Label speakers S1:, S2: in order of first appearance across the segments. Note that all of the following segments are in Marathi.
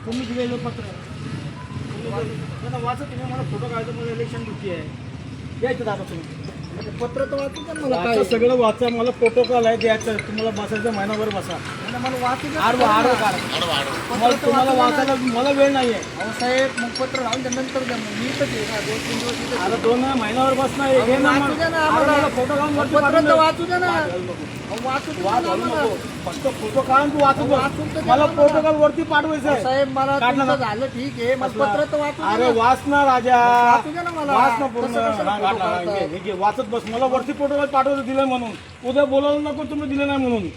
S1: तुम्ही दिलेलं पत्र वाचा, तुम्ही मला फोटो काढायचं, मला इलेक्शन ड्युटी आहे, यायचं दादा तुम्ही पत्र तर वाचू का मला, काय सगळं वाचा, मला प्रोटोकॉल आहे द्यायचं, तुम्हाला बसायचं महिनाभर बसा, मला वाचू तुम्हाला वाचायला मला वेळ नाही आहे. अहो साहेब मग पत्र राहून नंतर द्या, मी इथंच आहे ना 2-3 दिवस इथे. आता 2 महिन्यावर बसणार आहे, फोटो काढून पत्र तर वाचू द्या ना, फक्त फोटो काढून तू वाचू, मला प्रोटोकॉल वरती पाठवायचं आहे साहेब, मला झालं ठीक आहे, पत्र तर वाचू. अरे वाच ना राजा, वाचू द्या ना मला, वाच ना पूर्ण, वाचत बस, मला वरती प्रोटोकॉल पाठवलं दिलं म्हणून, उद्या बोलावलं नको तुम्ही दिलं नाही म्हणून,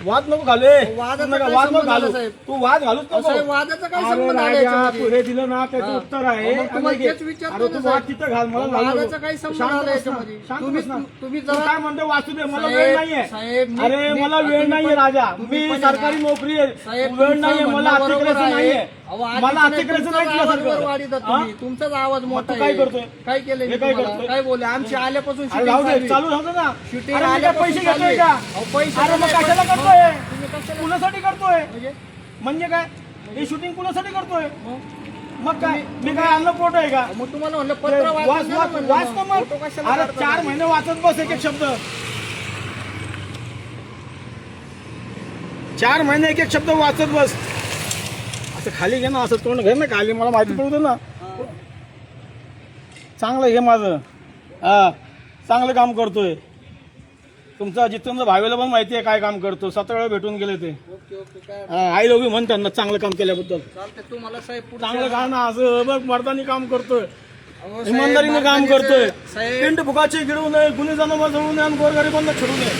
S1: वाद नको घाले, वाद नको घालू, तू वाद घालूच नको. वादाचा काय संबंध आहे, तू हे दिलं ना त्याचं उत्तर आहे, तू वाद तिथं घाल, मला वादाचा काही संबंध आहे याच्यामध्ये. तुम्ही काय म्हणतो वाचू दे, मला वेळ नाहीये, अरे मला वेळ नाहीये राजा, मी सरकारी नोकरी आहे, वेळ नाहीये, मला अतिक्रमण नाहीये, मला अतिक्रमण नाही केलं. तुमचाच आवाज मोठा काय करतोय, काय केलं, काय बोलले, आमची आल्यापासून चालू राहतो ना, शूटिंग पैसे घेतोय का, पैसे मग कशाला करतोय, कुणासाठी करतोय, म्हणजे काय हे शूटिंग कुणासाठी करतोय, मग काय मी काय आणलं पोट आहे का, मग तुम्हाला म्हणलं पत्र वाच ना मग, अरे 4 महिने वाचत बस एक एक शब्द, 4 महिने एक एक शब्द वाचत बस, असं खाली घे ना, असं तोंड घे ना खाली, मला माहिती पडू दे ना, चांगलं हे माझं, हा चांगलं काम करतोय, तुमचा जितेंद्र भावेला पण माहिती आहे काय काम करतो, 7 वेळा भेटून गेले ते, आई लोक म्हणतात ना चांगलं काम केल्याबद्दल, चांगलं काम ना, असं बघ मर्दानी काम करतोय, इमानदारीने काम करतोय, पिंड फुकाचे गिळू नये, गुन्हे जनावर जळू नये आणि गोरगरिबांना छेडू नये,